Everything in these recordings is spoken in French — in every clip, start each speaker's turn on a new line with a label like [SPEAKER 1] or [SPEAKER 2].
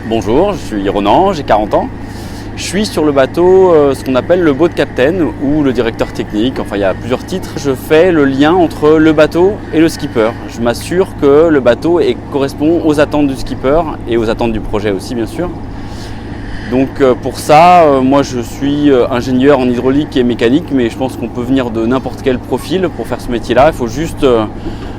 [SPEAKER 1] Bonjour, je suis Ronan, j'ai 40 ans. Je suis sur le bateau, ce qu'on appelle le boat captain ou le directeur technique, enfin il y a plusieurs titres. Je fais le lien entre le bateau et le skipper. Je m'assure que le bateau correspond aux attentes du skipper et aux attentes du projet aussi bien sûr. Donc pour ça, moi je suis ingénieur en hydraulique et mécanique, mais je pense qu'on peut venir de n'importe quel profil pour faire ce métier-là. Il faut juste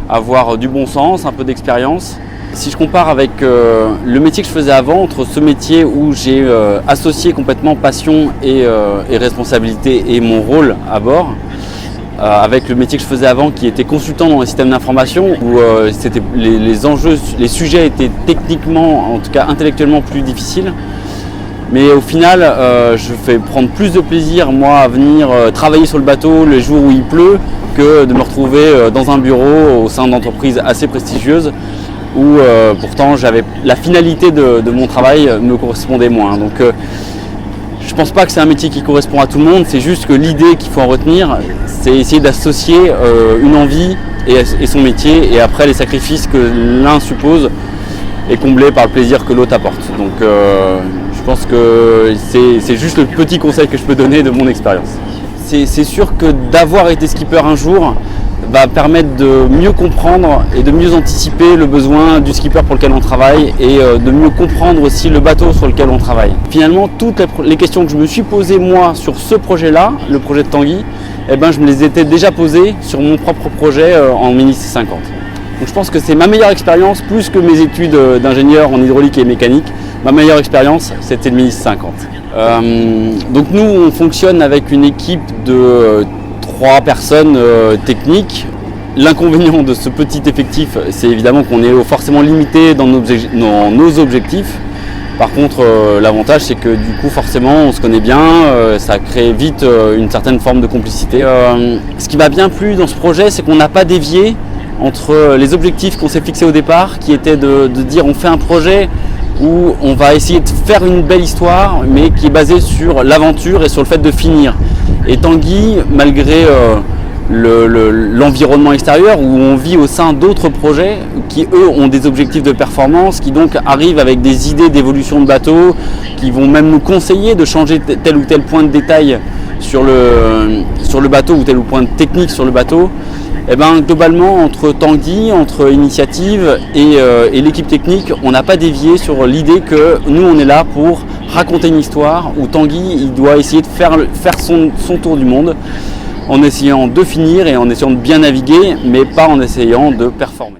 [SPEAKER 1] avoir du bon sens, un peu d'expérience. Si je compare avec le métier que je faisais avant, entre ce métier où j'ai associé complètement passion et responsabilité et mon rôle à bord, avec le métier que je faisais avant qui était consultant dans les systèmes d'information, où c'était les enjeux, les sujets étaient techniquement, en tout cas intellectuellement plus difficiles. Mais au final, je fais prendre plus de plaisir moi à venir travailler sur le bateau les jours où il pleut que de me retrouver dans un bureau au sein d'entreprises assez prestigieuses où pourtant la finalité de mon travail me correspondait moins. Donc je ne pense pas que c'est un métier qui correspond à tout le monde, c'est juste que l'idée qu'il faut en retenir, c'est essayer d'associer une envie et son métier, et après les sacrifices que l'un suppose est comblé par le plaisir que l'autre apporte. Donc je pense que c'est juste le petit conseil que je peux donner de mon expérience. C'est sûr que d'avoir été skipper un jour va permettre de mieux comprendre et de mieux anticiper le besoin du skipper pour lequel on travaille et de mieux comprendre aussi le bateau sur lequel on travaille. Finalement, toutes les questions que je me suis posées moi sur ce projet-là, le projet de Tanguy, je me les étais déjà posées sur mon propre projet en Mini C50. Donc je pense que c'est ma meilleure expérience, plus que mes études d'ingénieur en hydraulique et mécanique. Ma meilleure expérience, c'était le Mini C50. Donc nous, on fonctionne avec une équipe de 3 personnes techniques. L'inconvénient de ce petit effectif, c'est évidemment qu'on est forcément limité dans nos objectifs. Par contre, l'avantage, c'est que du coup, forcément, on se connaît bien, ça crée vite une certaine forme de complicité. Ce qui m'a bien plu dans ce projet, c'est qu'on n'a pas dévié entre les objectifs qu'on s'est fixés au départ, qui étaient de dire on fait un projet où on va essayer de faire une belle histoire, mais qui est basée sur l'aventure et sur le fait de finir. Et Tanguy, malgré l'environnement extérieur où on vit au sein d'autres projets qui eux ont des objectifs de performance, qui donc arrivent avec des idées d'évolution de bateau, qui vont même nous conseiller de changer tel ou tel point de détail sur le bateau ou tel ou point technique sur le bateau. Globalement, entre Tanguy, entre Initiative et l'équipe technique, on n'a pas dévié sur l'idée que nous on est là pour raconter une histoire où Tanguy il doit essayer de faire son tour du monde en essayant de finir et en essayant de bien naviguer, mais pas en essayant de performer.